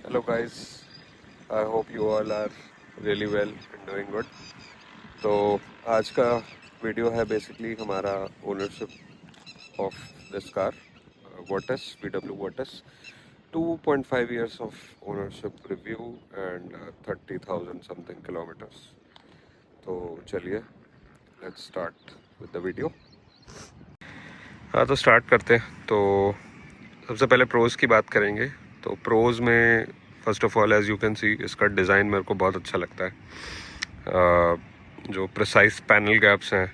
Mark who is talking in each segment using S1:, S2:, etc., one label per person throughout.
S1: Hello guys, I hope you all are really well and doing good. तो आज का video है basically हमारा ownership of this car Virtus VW Virtus 2.5 years of ownership review and 30,000 something kilometers. तो चलिए let's start with the video. हाँ तो start करते हैं। तो सबसे पहले प्रोज की बात करेंगे। तो प्रोज में first of all as you can see इसका डिज़ाइन मेरे को बहुत अच्छा लगता है। जो प्रिसाइज पैनल गैप्स हैं,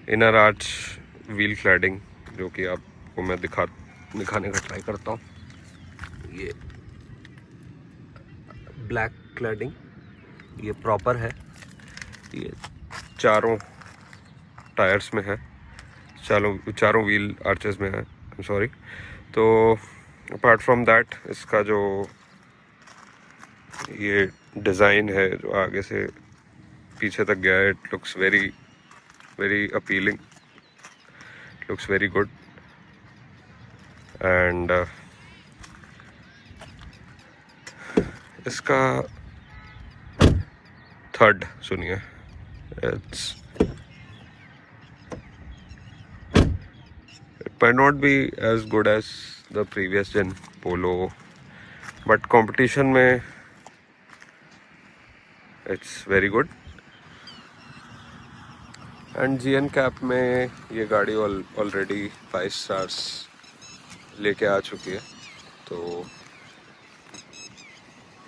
S1: इनर आर्च व्हील क्लैडिंग जो कि आपको मैं दिखाने का ट्राई करता हूँ। ये ब्लैक क्लैडिंग ये प्रॉपर है, ये चारों टायर्स में है, चारों व्हील आर्चेस में है। सॉरी। तो अपार्ट फ्रॉम दैट इसका जो ये डिज़ाइन है जो आगे से पीछे तक गया है, it looks very very appealing, looks very good. And इसका थर्ड सुनिए, it's it might not be as good as the previous gen Polo, but competition में it's very good. And GN cap में ये गाड़ी ऑलरेडी 5 stars लेके आ चुकी है। तो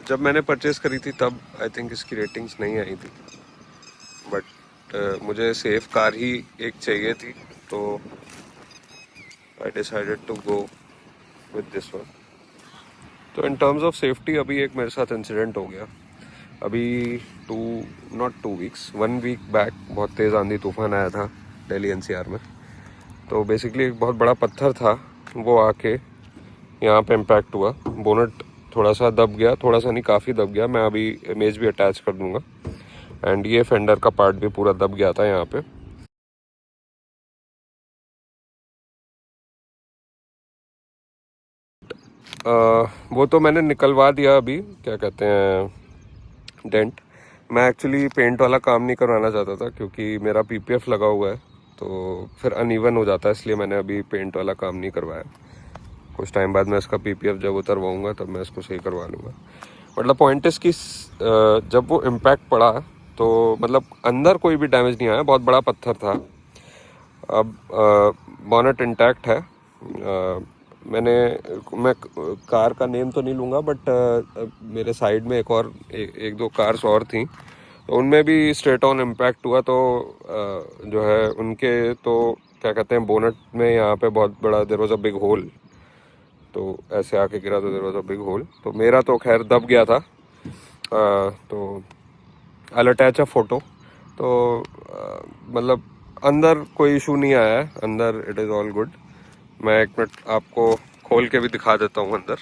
S1: जब मैंने परचेज़ करी थी तब आई थिंक इसकी रेटिंग्स नहीं आई थी, बट मुझे सेफ कार ही एक चाहिए थी, तो I decided to go with this one. तो इन टर्म्स ऑफ सेफ्टी अभी एक मेरे साथ इंसिडेंट हो गया। अभी 2 weeks 1 week बैक बहुत तेज़ आंधी तूफान आया था दिल्ली NCR में। तो बेसिकली एक बहुत बड़ा पत्थर था, वो आके यहाँ पे इम्पैक्ट हुआ। बोनट थोड़ा सा दब गया, थोड़ा सा नहीं काफ़ी दब गया। मैं अभी इमेज भी अटैच कर दूँगा। एंड ये फेंडर का पार्ट भी पूरा दब गया था यहाँ पे। वो तो मैंने निकलवा दिया अभी, क्या कहते हैं, डेंट। मैं एक्चुअली पेंट वाला काम नहीं करवाना चाहता था क्योंकि मेरा PPF लगा हुआ है, तो फिर अनइवन हो जाता है, इसलिए मैंने अभी पेंट वाला काम नहीं करवाया। कुछ टाइम बाद मैं इसका PPF जब उतरवाऊँगा तब मैं इसको सही करवा लूँगा। मतलब पॉइंट इसकी जब वो इम्पैक्ट पड़ा तो मतलब अंदर कोई भी डैमेज नहीं आया, बहुत बड़ा पत्थर था। अब बॉनेट इंटैक्ट है। मैं कार का नेम तो नहीं लूँगा, बट मेरे साइड में एक दो कार्स और थी, तो उनमें भी स्ट्रेट ऑन इम्पैक्ट हुआ। तो जो है उनके तो क्या कहते हैं, बोनट में यहाँ पे बहुत बड़ा there was a big hole. तो ऐसे आके गिरा तो there was a big hole. तो मेरा तो खैर दब गया था। तो आई अटैच अ फोटो। तो मतलब अंदर कोई इशू नहीं आया है, अंदर इट इज़ ऑल गुड। मैं एक मिनट आपको खोल के भी दिखा देता हूँ अंदर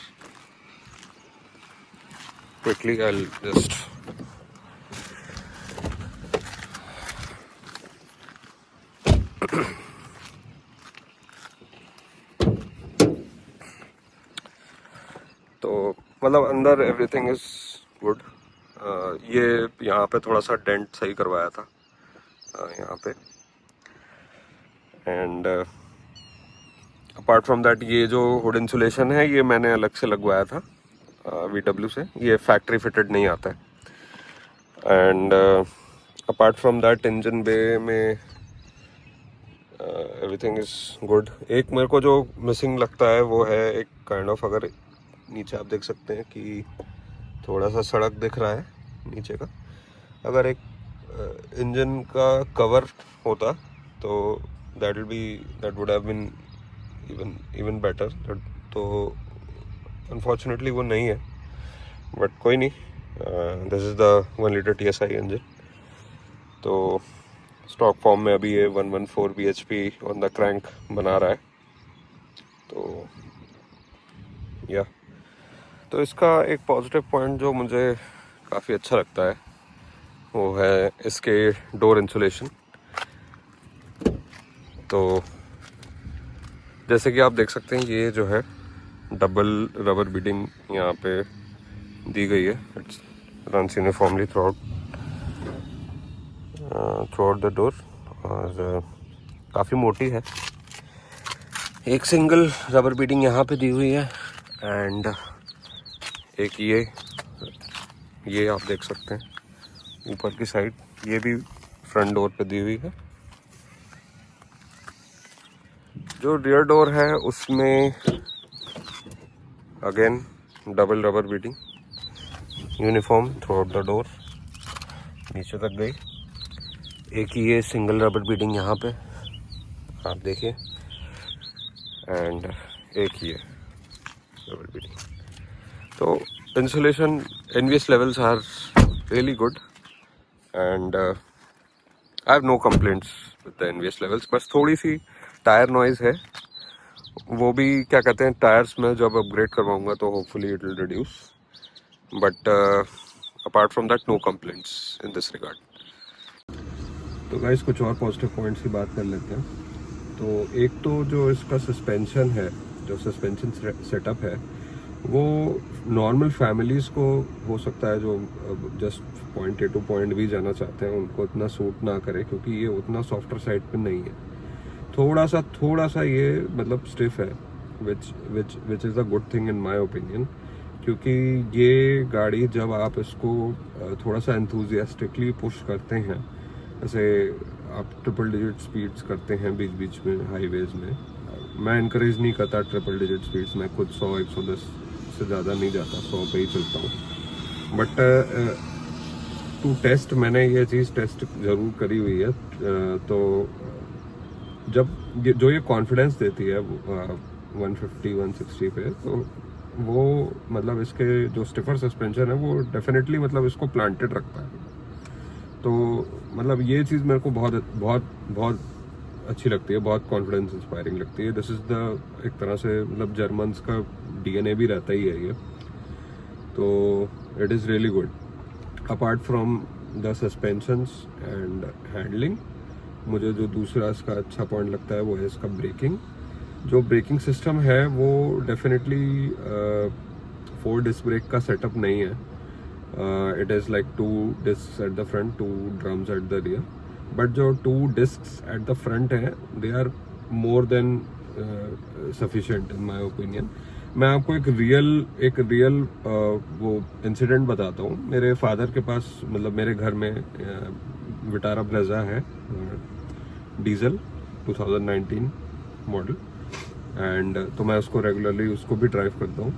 S1: क्विकली। आई जस्ट तो मतलब अंदर एवरीथिंग इज गुड। ये यहाँ पे थोड़ा सा डेंट सही करवाया था यहाँ पे। एंड अपार्ट फ्रॉम दैट ये जो हुड इंसुलेशन है ये मैंने अलग से लगवाया था VW से, ये फैक्ट्री फिटेड नहीं आता है। And apart from that engine bay में एवरीथिंग इज़ गुड। एक मेरे को जो मिसिंग लगता है वो है एक काइंड ऑफ, अगर नीचे आप देख सकते हैं कि थोड़ा सा सड़क दिख रहा है नीचे का, अगर एक इंजन का कवर होता तो that would have been even better. तो अनफॉर्चुनेटली वो नहीं है, बट कोई नहीं। This is the 1 liter TSI engine. तो स्टॉक फॉर्म में अभी ये 114 bhp ऑन द क्रैंक बना रहा है। तो या तो इसका एक पॉजिटिव पॉइंट जो मुझे काफ़ी अच्छा लगता है वो है इसके डोर इंसुलेशन। तो जैसे कि आप देख सकते हैं ये जो है डबल रबर बीडिंग यहाँ पे दी गई है। It's runs uniformly through out the door और काफ़ी मोटी है। एक सिंगल रबर बीडिंग यहाँ पे दी हुई है एंड एक ये आप देख सकते हैं ऊपर की साइड, ये भी फ्रंट डोर पे दी हुई है। जो रियर डोर है उसमें again double rubber beading uniform throughout the door, नीचे तक गई। एक ही ये सिंगल रबर बीडिंग यहाँ पे आप देखिए एंड एक ही है रबर बीडिंग। तो insulation NVS levels are really good and I have no complaints with the NVS levels। बस थोड़ी सी टायर नॉइज है, वो भी क्या कहते हैं टायर्स में जब अपग्रेड करवाऊंगा तो hopefully it will reduce, but apart from that no complaints in this regard. तो गाइस कुछ और पॉजिटिव पॉइंट्स की बात कर लेते हैं। तो एक तो जो इसका सस्पेंशन है, जो सस्पेंशन सेटअप है, वो नॉर्मल फैमिलीज़ को हो सकता है जो just point A two point B जाना चाहते हैं उनको इतना सूट ना करे, क्योंकि ये उतना सॉफ्टर साइड पे नहीं है। थोड़ा सा ये मतलब स्टिफ है, which is a good thing in my opinion, क्योंकि ये गाड़ी जब आप इसको थोड़ा सा एंथुजियास्टिकली पुश करते हैं, जैसे आप ट्रिपल डिजिट स्पीड्स करते हैं बीच बीच में हाईवेज में, मैं इनकरेज नहीं करता ट्रिपल डिजिट स्पीड्स, मैं खुद 100-110 से ज़्यादा नहीं जाता, 100 पे ही चलता हूँ। बट टू टेस्ट मैंने ये चीज़ टेस्ट ज़रूर करी हुई है। तो जब जो ये कॉन्फिडेंस देती है 150-160 पे, तो वो मतलब इसके जो स्टिफर सस्पेंशन है वो डेफिनेटली मतलब इसको प्लांटेड रखता है। तो मतलब ये चीज़ मेरे को बहुत बहुत बहुत अच्छी लगती है, बहुत कॉन्फिडेंस इंस्पायरिंग लगती है। दिस इज़ द एक तरह से मतलब जर्मन्स का DNA भी रहता ही है ये, तो it is really good. Apart from the suspensions and handling, मुझे जो दूसरा इसका अच्छा पॉइंट लगता है वो है इसका ब्रेकिंग। जो ब्रेकिंग सिस्टम है वो डेफिनेटली 4 डिस्क ब्रेक का सेटअप नहीं है। It is like 2 discs at the front, 2 drums at the rear, but जो 2 डिस्क्स एट द फ्रंट है they are more than sufficient in my opinion. मैं आपको एक रियल वो इंसिडेंट बताता हूँ। मेरे फादर के पास मतलब मेरे घर में विटारा ब्रेजा है, डीजल 2019 मॉडल, एंड तो मैं उसको रेगुलरली उसको भी ड्राइव करता हूँ।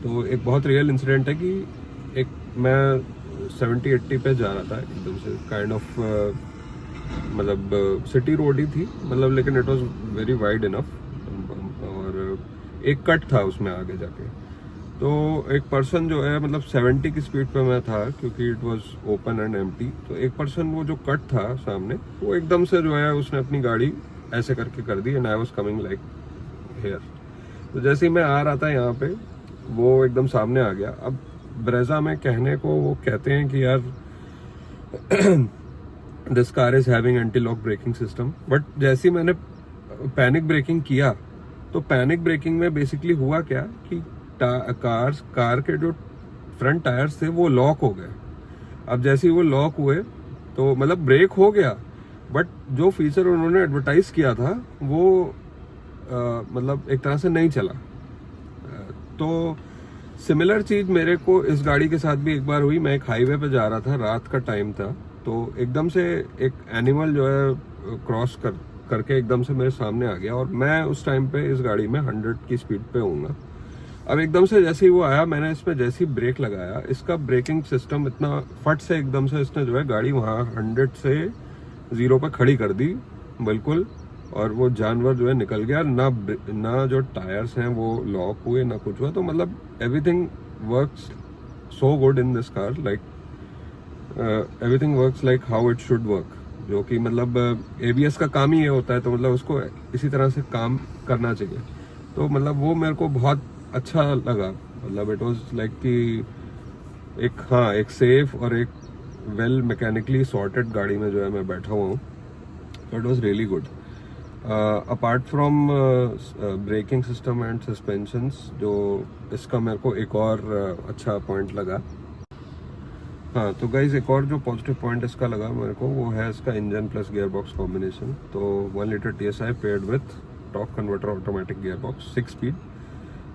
S1: तो एक बहुत रियल इंसिडेंट है कि एक मैं 70-80 पे जा रहा था एकदम से, काइंड ऑफ मतलब सिटी रोड ही थी मतलब, लेकिन it was very wide enough, और एक कट था उसमें आगे जाके। तो एक पर्सन जो है मतलब 70 की स्पीड पे मैं था, क्योंकि it was open and empty. तो एक पर्सन वो जो कट था सामने, वो एकदम से जो है उसने अपनी गाड़ी ऐसे करके कर दी, and I was coming like here. तो जैसे ही मैं आ रहा था यहाँ पे, वो एकदम सामने आ गया। अब ब्रेजा में कहने को वो कहते हैं कि यार this car is having anti lock braking system, but जैसे ही मैंने पैनिक ब्रेकिंग किया, तो पैनिक ब्रेकिंग में बेसिकली हुआ क्या कि कार के जो फ्रंट टायर्स थे वो लॉक हो गए। अब जैसे ही वो लॉक हुए तो मतलब ब्रेक हो गया, बट जो फीचर उन्होंने एडवर्टाइज किया था वो मतलब एक तरह से नहीं चला। तो सिमिलर चीज मेरे को इस गाड़ी के साथ भी एक बार हुई। मैं एक हाईवे पे जा रहा था, रात का टाइम था, तो एकदम से एक एनिमल जो है क्रॉस करके एकदम से मेरे सामने आ गया, और मैं उस टाइम पे इस गाड़ी में 100 की स्पीड पे हूँगा। अब एकदम से जैसे ही वो आया, मैंने इसमें जैसे ही ब्रेक लगाया, इसका ब्रेकिंग सिस्टम इतना फट से एकदम से इसने जो है गाड़ी वहाँ 100 से 0 पे खड़ी कर दी बिल्कुल, और वो जानवर जो है निकल गया। ना जो टायर्स हैं वो लॉक हुए, ना कुछ हुआ। तो मतलब everything works so good in this car, like everything works like how it should work, जो कि मतलब ABS का काम ही ये होता है, तो मतलब उसको इसी तरह से काम करना चाहिए। तो मतलब वो मेरे को बहुत अच्छा लगा, मतलब इट वाज लाइक कि एक सेफ और एक वेल मैकेनिकली सॉर्टेड गाड़ी में जो है मैं बैठा हुआ हूँ, तो it was really good. Apart from braking system and suspensions, जो इसका मेरे को एक और अच्छा पॉइंट लगा, हाँ तो गाइज एक और जो पॉजिटिव पॉइंट इसका लगा मेरे को वो है इसका engine plus gear box combination. तो 1 litre TSI paired with torque converter automatic gear box 6 speed.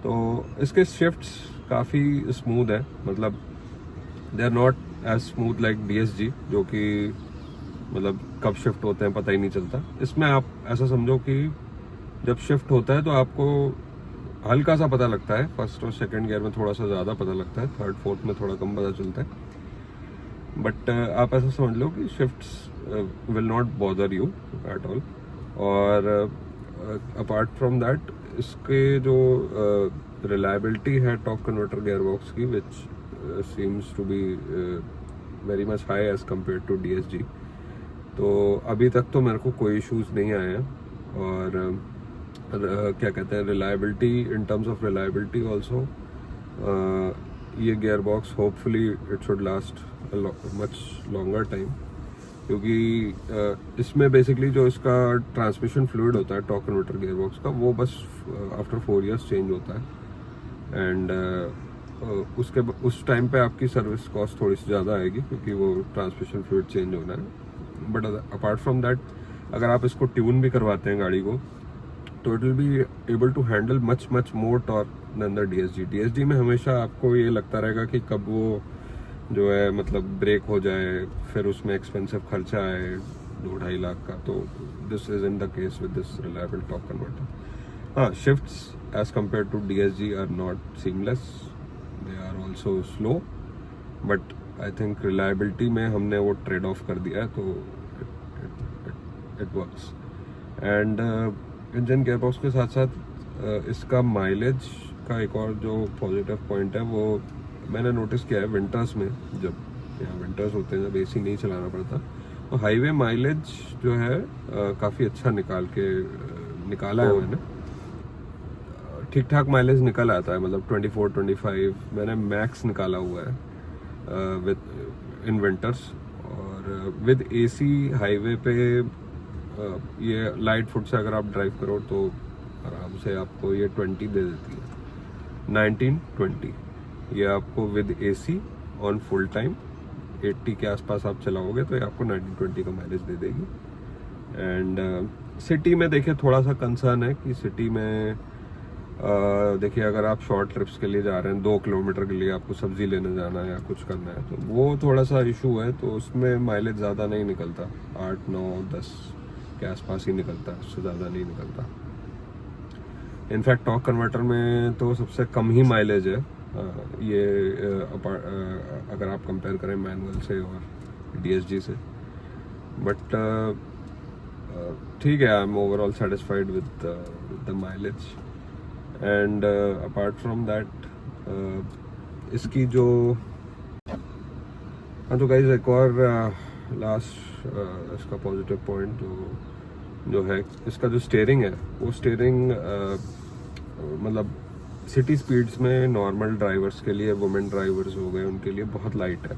S1: तो इसके शिफ्ट्स काफ़ी स्मूथ है, मतलब they are not as smooth like DSG जो कि मतलब कब शिफ्ट होते हैं पता ही नहीं चलता। इसमें आप ऐसा समझो कि जब शिफ्ट होता है तो आपको हल्का सा पता लगता है, फर्स्ट और सेकंड गियर में थोड़ा सा ज़्यादा पता लगता है, थर्ड फोर्थ में थोड़ा कम पता चलता है। बट आप ऐसा समझ लो कि shifts will not bother you at all. और अपार्ट फ्रॉम दैट इसके जो रिलायबिलिटी है टॉर्क कन्वर्टर गियर बॉक्स की, which seems to be very much high as compare to DSG। तो अभी तक तो मेरे को कोई इश्यूज नहीं आए हैं। और क्या कहते हैं, reliability, in terms of reliability also ये gear box hopefully it should last much longer time, क्योंकि इसमें बेसिकली जो इसका ट्रांसमिशन फ्लूइड होता है टॉर्क कन्वर्टर गियर बॉक्स का, वो बस आफ्टर 4 years चेंज होता है। एंड उस टाइम पे आपकी सर्विस कॉस्ट थोड़ी सी ज़्यादा आएगी क्योंकि वो ट्रांसमिशन फ्लूइड चेंज होना है। बट अपार्ट फ्रॉम दैट अगर आप इसको ट्यून भी करवाते हैं गाड़ी को, तो it will be able to handle much more torque than the DSG में हमेशा आपको ये लगता रहेगा कि कब वो जो है मतलब ब्रेक हो जाए, फिर उसमें एक्सपेंसिव खर्चा आए 2-2.5 लाख का। तो this is in the case with this reliable torque converter. हाँ, shifts as compare to DSG are not seamless, they are also slow, but I think reliability में हमने वो ट्रेड ऑफ कर दिया है, तो it works. And engine gearbox के साथ साथ इसका माइलेज का एक और जो पॉजिटिव पॉइंट है वो मैंने नोटिस किया है विंटर्स में, जब यहाँ विंटर्स होते हैं जब AC नहीं चलाना पड़ता, तो हाईवे माइलेज जो है काफ़ी अच्छा निकाला है मैंने। ठीक ठाक माइलेज निकल आता है, मतलब 24-25 मैंने मैक्स निकाला हुआ है विद इन विंटर्स। और विद AC हाईवे पे ये लाइट फुट से अगर आप ड्राइव करो तो आराम से आपको ये 20 दे देती है, 19-20 ये आपको with AC on full time 80 के आसपास आप चलाओगे तो ये आपको 19-20 का माइलेज दे देगी। एंड सिटी में देखिए थोड़ा सा कंसर्न है कि सिटी में देखिए अगर आप शॉर्ट ट्रिप्स के लिए जा रहे हैं, 2 किलोमीटर के लिए आपको सब्जी लेने जाना है या कुछ करना है, तो वो थोड़ा सा इशू है। तो उसमें माइलेज ज़्यादा नहीं निकलता, 8-9-10 के आसपास ही निकलता है, उससे ज़्यादा नहीं निकलता। इनफैक्ट टॉर्क कन्वर्टर में तो सबसे कम ही माइलेज है ये अगर आप कंपेयर करें मैनुअल से और DSG से। बट ठीक है, I am overall satisfied with the mileage. And apart from that इसकी जो, हाँ तो गाइज एक और लास्ट इसका पॉजिटिव पॉइंट जो है इसका जो स्टीयरिंग है, वो स्टीयरिंग मतलब सिटी स्पीड्स में नॉर्मल ड्राइवर्स के लिए, वुमेन ड्राइवर्स हो गए, उनके लिए बहुत लाइट है।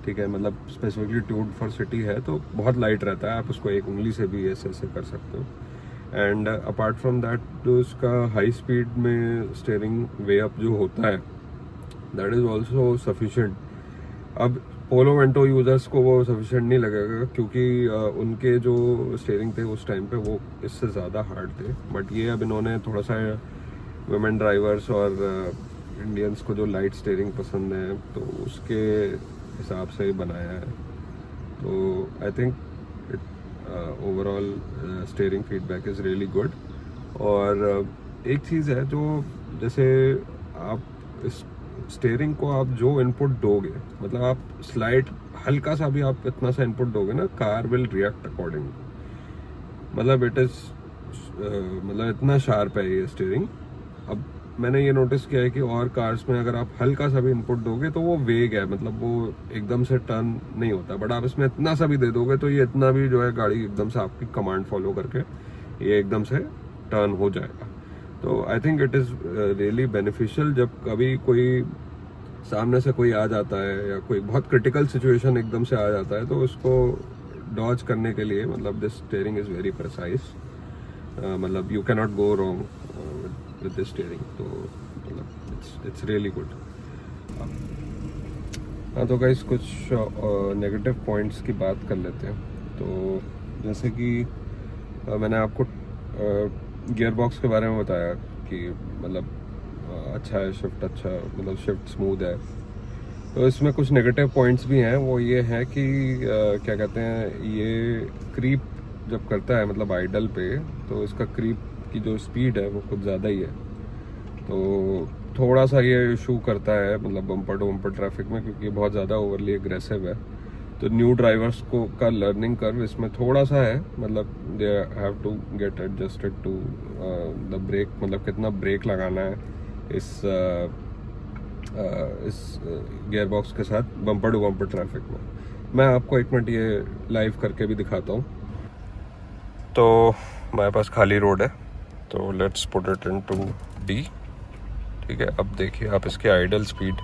S1: ठीक है, मतलब स्पेसिफिकली ट्यून्ड फॉर सिटी है तो बहुत लाइट रहता है, आप उसको एक उंगली से भी ऐसे कर सकते हो। एंड अपार्ट फ्रॉम दैट जो इसका हाई स्पीड में स्टीयरिंग वे अप जो होता है, दैट इज़ ऑल्सो सफिशेंट। अब पोलो वेंटो यूज़र्स को वो सफिशेंट नहीं लगेगा क्योंकि उनके जो स्टीयरिंग थे उस टाइम पे वो इससे ज़्यादा हार्ड थे। बट ये अब इन्होंने थोड़ा सा वुमेन ड्राइवर्स और इंडियंस को जो लाइट स्टीयरिंग पसंद है तो उसके हिसाब से बनाया है। तो I think overall steering feedback is really good. और एक चीज़ है जो, जैसे आप इस स्टीयरिंग को आप जो इनपुट दोगे, मतलब आप स्लाइड हल्का सा भी आप इतना सा इनपुट दोगे ना, कार विल रिएक्ट अकॉर्डिंग। मतलब इट इज़ मतलब इतना शार्प है ये स्टीयरिंग। अब मैंने ये नोटिस किया है कि और कार्स में अगर आप हल्का सा भी इनपुट दोगे तो वो वेग है, मतलब वो एकदम से टर्न नहीं होता। बट आप इसमें इतना सा भी दे दोगे तो ये इतना भी जो है गाड़ी एकदम से आपकी कमांड फॉलो करके ये एकदम से टर्न हो जाएगा। तो I think it is really beneficial जब कभी कोई सामने से कोई आ जाता है या कोई बहुत क्रिटिकल सिचुएशन एकदम से आ जाता है तो उसको डॉज करने के लिए, मतलब this steering is very precise. मतलब you can not go wrong with this steering, तो मतलब इट्स रियली गुड। हाँ तो गाइस कुछ नेगेटिव पॉइंट्स की बात कर लेते हैं। तो जैसे कि मैंने आपको गियर बॉक्स के बारे में बताया कि मतलब अच्छा है, शिफ्ट अच्छा, मतलब शिफ्ट स्मूथ है। तो इसमें कुछ नेगेटिव पॉइंट्स भी हैं। वो ये है कि क्या कहते हैं, ये क्रीप जब करता है मतलब आइडल पे, तो इसका क्रीप की जो स्पीड है वो कुछ ज़्यादा ही है। तो थोड़ा सा ये इशू करता है मतलब बम्पर टू बम्पर ट्रैफिक में, क्योंकि ये बहुत ज़्यादा ओवरली एग्रेसिव है। तो न्यू ड्राइवर्स को का लर्निंग कर्व इसमें थोड़ा सा है, मतलब they have to get adjusted to the brake, मतलब कितना ब्रेक लगाना है इस गियर बॉक्स के साथ बम्पर टू बम्पर ट्रैफिक में। मैं आपको एक मिनट ये लाइव करके भी दिखाता हूँ। तो हमारे पास खाली रोड है, तो let's put it into D. ठीक है, अब देखिए आप इसकी आइडल स्पीड,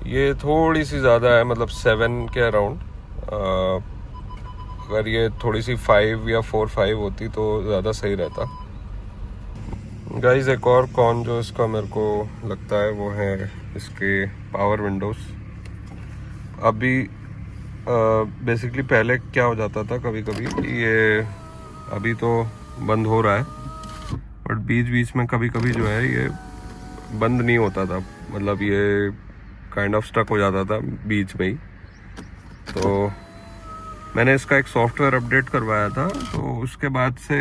S1: ये थोड़ी सी ज़्यादा है, मतलब 7 के अराउंड। अगर ये थोड़ी सी 5 या 4-5 होती तो ज़्यादा सही रहता। गाइस एक और कॉन जो इसका मेरे को लगता है वो है इसके पावर विंडोज़। अभी बेसिकली पहले क्या हो जाता था कभी कभी कि ये, अभी तो बंद हो रहा है, बट बीच बीच में कभी कभी जो है ये बंद नहीं होता था, मतलब ये काइंड ऑफ स्टक हो जाता था बीच में ही। तो मैंने इसका एक सॉफ्टवेयर अपडेट करवाया था, तो उसके बाद से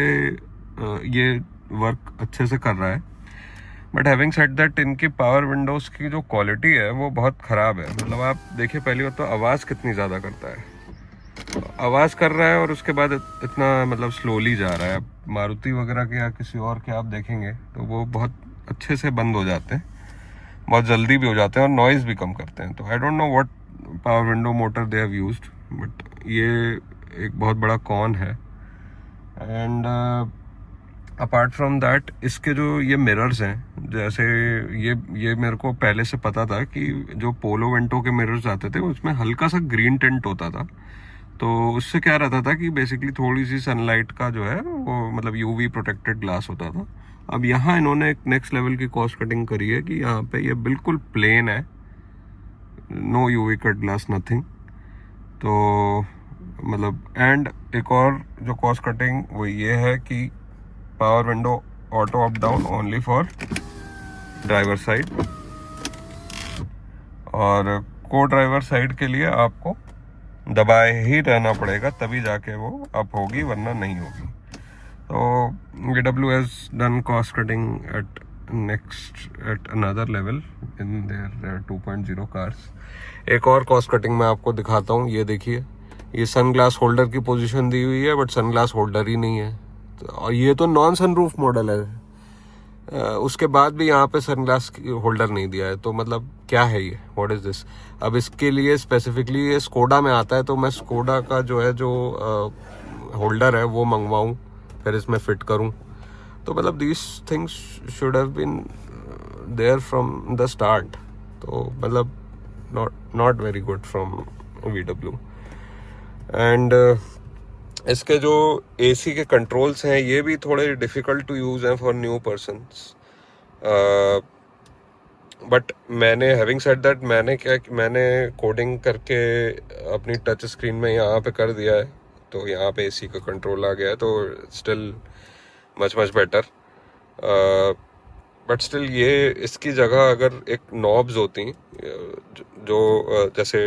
S1: ये वर्क अच्छे से कर रहा है। बट हैविंग सेड दैट, इनकी पावर विंडोज़ की जो क्वालिटी है वो बहुत ख़राब है। मतलब आप देखिए पहली बात तो आवाज़ कितनी ज़्यादा करता है, तो आवाज़ कर रहा है और उसके बाद इतना मतलब स्लोली जा रहा है। मारुति वगैरह के या किसी और के आप देखेंगे तो वो बहुत अच्छे से बंद हो जाते हैं, बहुत जल्दी भी हो जाते हैं और नॉइज़ भी कम करते हैं। तो I don't know what power window motor they have used, but ये एक बहुत बड़ा कॉन है। एंड अपार्ट फ्रॉम दैट, इसके जो ये मिरर्स हैं, जैसे ये मेरे को पहले से पता था कि जो पोलो वेंटो के मिरर्स आते थे उसमें हल्का सा ग्रीन टिंट होता था। तो उससे क्या रहता था कि बेसिकली थोड़ी सी सनलाइट का जो है वो मतलब यूवी प्रोटेक्टेड ग्लास होता था। अब यहाँ इन्होंने एक नेक्स्ट लेवल की कॉस्ट कटिंग करी है कि यहाँ पे ये बिल्कुल प्लेन है, no UV cut glass, nothing. तो मतलब एंड एक और जो कॉस्ट कटिंग वो ये है कि power window auto up down only for driver side, और को ड्राइवर साइड के लिए आपको दबाए ही रहना पड़ेगा, तभी जाके वो अप होगी, वरना नहीं होगी। तो VW has done cost cutting at another level in their 2.0 cars। एक और कॉस्ट कटिंग मैं आपको दिखाता हूँ। ये देखिए, ये सन ग्लास होल्डर की पोजीशन दी हुई है, बट सन ग्लास होल्डर ही नहीं है। और ये तो नॉन सनरूफ मॉडल है, उसके बाद भी यहाँ पे सनग्लास होल्डर नहीं दिया है। तो मतलब क्या है ये, व्हाट इज दिस। अब इसके लिए स्पेसिफिकली ये स्कोडा में आता है, तो मैं स्कोडा का जो है जो होल्डर है वो मंगवाऊँ, फिर इसमें फिट करूँ। तो मतलब these things should have been there from the start. तो मतलब not very good from VW। And इसके जो AC के कंट्रोल्स हैं ये भी थोड़े डिफ़िकल्ट टू यूज़ हैं फॉर न्यू पर्सनस। बट मैंने हैविंग सेड दैट, मैंने कोडिंग करके अपनी टच स्क्रीन में यहाँ पे कर दिया है, तो यहाँ पे AC का कंट्रोल आ गया है, तो still much better. But still ये इसकी जगह अगर एक नॉब्स होती जो जैसे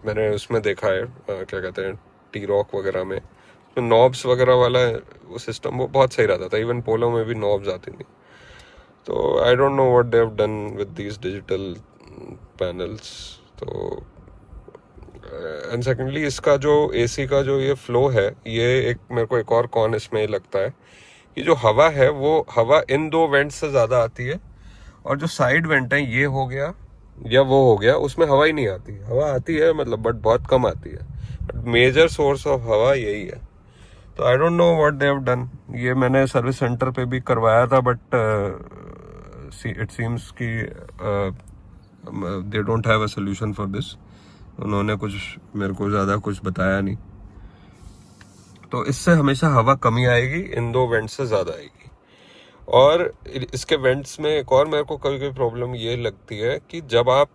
S1: मैंने उसमें देखा है, क्या कहते हैं T-Roc वगैरह में, तो नॉब्स वगैरह वाला वो सिस्टम वो बहुत सही रहता था। इवन पोलो में भी नॉब्स आती थी। तो I don't know what they have done with these digital panels. तो एंड सेकेंडली इसका जो AC का जो ये फ्लो है, ये एक मेरे को एक और कॉन इसमें लगता है कि जो हवा है वो हवा इन दो वेंट्स से ज़्यादा आती है, और जो साइड वेंट है ये हो गया या वो हो गया, उसमें हवा ही नहीं आती। हवा आती है मतलब, बट बहुत कम आती है। बट मेजर सोर्स ऑफ हवा यही है। तो I don't know what they have done. ये मैंने सर्विस सेंटर पे भी करवाया था, बट इट सीम्स कि they don't have a solution for this. उन्होंने कुछ मेरे को ज़्यादा कुछ बताया नहीं। तो इससे हमेशा हवा कमी आएगी, इन दो वेंट्स से ज़्यादा आएगी। और इसके वेंट्स में एक और मेरे को कभी कभी प्रॉब्लम ये लगती है कि जब आप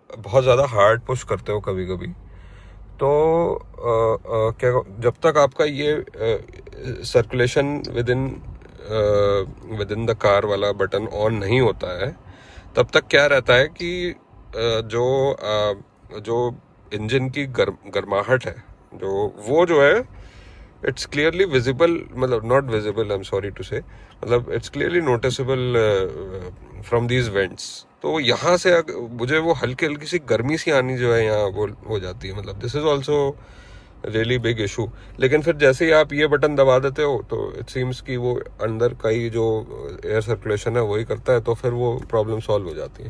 S1: बहुत ज़्यादा हार्ड पुश करते हो कभी कभी, तो क्या, जब तक आपका ये circulation with in the car वाला बटन ऑन नहीं होता है, तब तक क्या रहता है कि जो इंजन की गर्माहट है, जो है इट्स क्लियरली विजिबल, मतलब not visible, I am sorry to say, मतलब it's clearly noticeable from these vents. तो यहाँ से मुझे वो हल्की हल्की सी गर्मी सी आनी जो है यहाँ वो हो जाती है, मतलब this is also really big issue. लेकिन फिर जैसे ही आप ये बटन दबा देते हो तो इट सीम्स कि वो अंदर का ही जो एयर सर्कुलेशन है वही करता है, तो फिर वो प्रॉब्लम सॉल्व हो जाती है।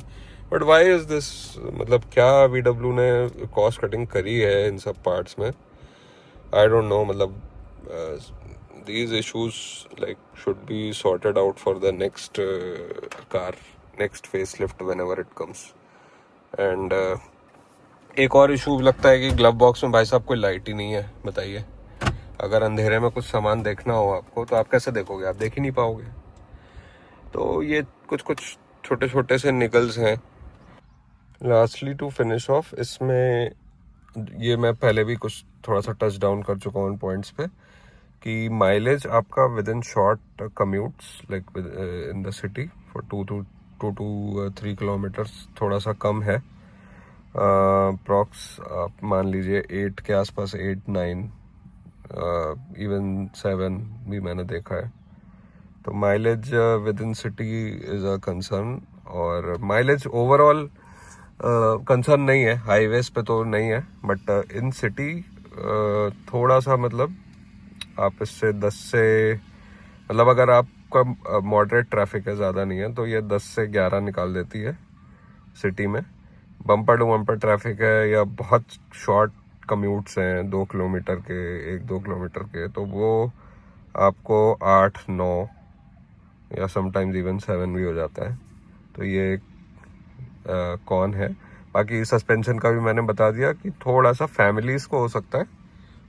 S1: बट वाई इज दिस, मतलब क्या VW ने कॉस्ट कटिंग करी है इन सब पार्ट्स में, आई डोंट नो। मतलब these issues like should be sorted out for the next car, next facelift whenever it comes. And एक और इशू लगता है कि ग्लव बॉक्स में भाई साहब कोई लाइट ही नहीं है। बताइए, अगर अंधेरे में कुछ सामान देखना हो आपको तो आप कैसे देखोगे? आप देख ही नहीं पाओगे। तो ये कुछ कुछ छोटे छोटे से निकल्स हैं। लास्टली टू फिनिश ऑफ, इसमें ये मैं पहले भी कुछ थोड़ा सा टच डाउन कर चुका हूँ पॉइंट्स पे, कि माइलेज आपका with in short commutes like in the city for 2 to 3 kilometres थोड़ा सा कम है। प्रॉक्स आप मान लीजिए 8 के आसपास, 8, 9, इवन 7 भी मैंने देखा है। तो mileage with in city is a concern, और माइलेज ओवरऑल कंसर्न नहीं है, हाईवेज पे तो नहीं है, बट इन सिटी थोड़ा सा, मतलब आप इससे 10 से, मतलब अगर आपका मॉडरेट ट्रैफिक है, ज़्यादा नहीं है, तो ये 10 से 11 निकाल देती है सिटी में। बम्पर टू बम्पर ट्रैफिक है या बहुत शॉर्ट कम्यूट्स हैं 2 किलोमीटर के, 1-2 किलोमीटर के, तो वो आपको 8, 9 या समटाइम्स इवन 7 भी हो जाता है। तो ये एक कौन है। बाकी सस्पेंशन का भी मैंने बता दिया कि थोड़ा सा फैमिलीज को हो सकता है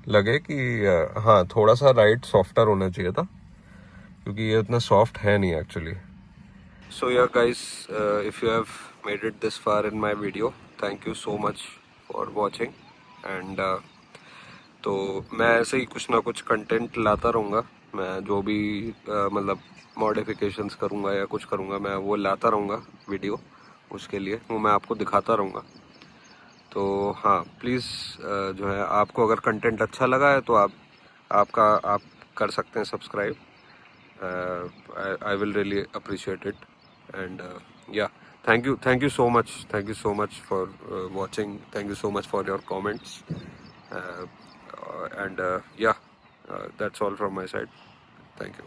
S1: लगे कि हाँ थोड़ा सा राइड सॉफ्टर होना चाहिए था, क्योंकि ये उतना सॉफ्ट है नहीं एक्चुअली। सो या guys, if you have made it this far in my video, thank you so much for watching. And तो मैं ऐसे ही कुछ ना कुछ कंटेंट लाता रहूँगा। मैं जो भी मतलब मॉडिफिकेशंस करूँगा या कुछ करूँगा, मैं वो लाता रहूँगा वीडियो, उसके लिए वो मैं आपको दिखाता रहूँगा। तो हाँ, प्लीज़ जो है, आपको अगर कंटेंट अच्छा लगा है तो आप कर सकते हैं subscribe. I will really appreciate it. And yeah, thank you so much for watching. Thank you so much for your comments. And yeah, that's all from my side. Thank you.